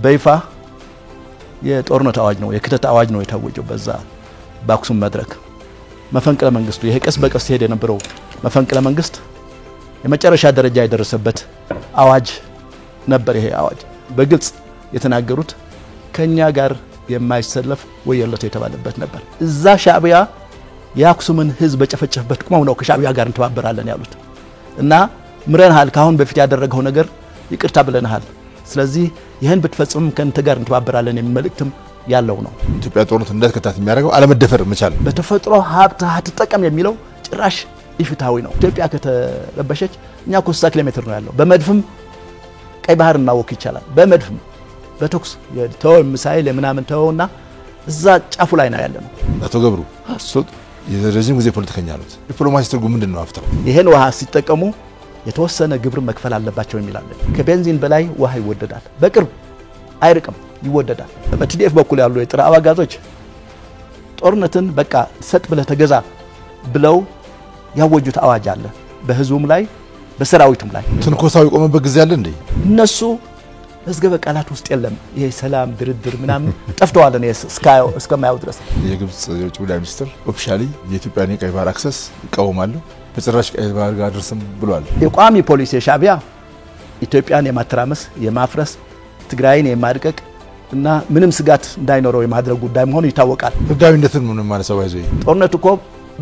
በይፋ የጦርነት አዋጅ ነው የክተት አዋጅ ነው የታወጀው በዛ በአክሱም መድረክ መፈንቅለ መንግስቱ ይሄ ቀስ በቀስ ሄደ የነበረው መፈንቅለ መንግስት የመጨረሻ ደረጃ የደረሰበት አዋጅ ነበር ይሄ አዋጅ በግልጽ የተናገሩት ከኛ ጋር የማይሰለፍ ወየለት የተባለበት ነበር እዛ ሻዕቢያ የአክሱምን ህዝብ በጨፈጨፈበት ቆመው ነው ከሻዕቢያ ጋር እንተባበራለን ያሉት እና ምረንሃል ካሁን በፊት ያደረገው ነገር ይቅርታ ብለናል ስለዚህ ይሄን ብትፈጽም ከንተ ጋር እንተባበራለን የሚመልክትም ያለው ነው ኢትዮጵያ ጦርነት እንዳትከታት የሚያደርገው አለመደፈር መቻል በተፈጥሮ ሀብት አትጠቀም የሚለው ጭራሽ ይፍታዊ ነው ኢትዮጵያ ከተረበሸች እኛ 60 ኪሎ ሜትር ነው ያለው በመድፍም ቀይ ባህር እናወክ ይችላል በመድፍም በተኩስ የተው ሚሳኤል ምናምን ተውና እዛ ጫፉ ላይ ነው ያለነው አቶ ገብሩ ሶት የረጅም ጊዜ ፖለቲከኛ አሉት ዲፕሎማሲ ትርጉም ምንድነው አፍታው ይሄን ውሃ ሲጠቀሙ የተወሰነ ግብር መክፈል አለባቸው የሚላለን ከቤንዚን በላይ ውሃ ይወደዳል በቅርብ አይርቅም ይወደዳል በቲዲኤፍ በኩል ያሉ የጥራ አዋጋዞች ጦርነትን በቃ ሰጥ ብለ ተገዛ ብለው ያወጁት አዋጅ አለ በህዝቡም ላይ በሰራዊቱም ላይ ትንኮሳው የቆመበት ጊዜ አለ እንዴ እነሱ መዝገበ ቃላት ውስጥ የለም ይሄ ሰላም ድርድር ምናምን ጠፍተዋል ነው እስከማያው ድረስ የግብጽ የውጭ ጉዳይ ሚኒስትር ኦፊሻሊ የኢትዮጵያን የቀይ ባህር አክሰስ ይቃወማሉ በጭራሽ ቀይ ባህር ጋር ደርስም ብሏል የቋሚ ፖሊሲ ሻዕቢያ ኢትዮጵያን የማተራመስ የማፍረስ ትግራይን የማድቀቅ እና ምንም ስጋት እንዳይኖረው የማድረግ ጉዳይ መሆኑ ይታወቃል ህጋዊነትን ምንም ማለት ሰው አይዞይ ጦርነቱ እኮ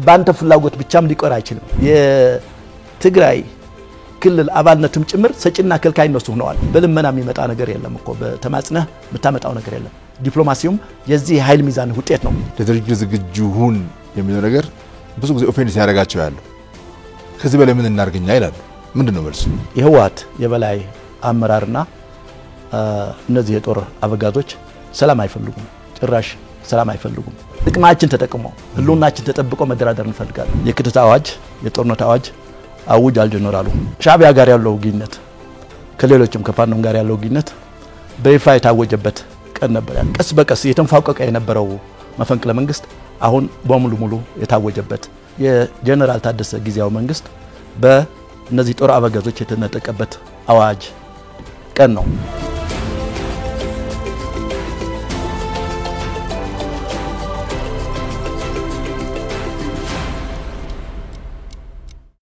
ባንተ ፍላጎት ብቻም ሊቆር አይችልም የትግራይ ክልል አባልነትም ጭምር ሰጪና ከልካይ ነው ሆነዋል በልመና የሚመጣ ነገር የለም እኮ በተማጽነህ መታመጣው ነገር የለም ዲፕሎማሲውም የዚህ ኃይል ሚዛን ውጤት ነው ለድርድር ዝግጁ ሁን የሚለው ነገር ብዙ ጊዜ ኦፌንስ ያደርጋቸው ያለው ከዚህ በላይ ምን እናርገኛ ይላሉ ምንድነው መልሱ የህወሓት የበላይ አመራርና እነዚህ የጦር አበጋዞች ሰላም አይፈልጉም ጭራሽ ሰላም አይፈልጉም ጥቅማችን ተጠቅመው ህልውናችን ተጠብቆ መደራደር እንፈልጋለን የክተት አዋጅ የጦርነት አዋጅ አውጅ አልጀነራሉ ሻዕቢያ ጋር ያለው ግንኙነት ከሌሎችም ከፋኖም ጋር ያለው ግንኙነት በይፋ የታወጀበት ቀን ነበር ቀስ በቀስ የተንፋቀቀ የነበረው መፈንቅለ መንግስት አሁን በሙሉ የታወጀበት የጀነራል ታደሰ ጊዜያው መንግስት በእነዚህ ጦር አበጋዞች የተነጠቀበት አዋጅ ቀን ነው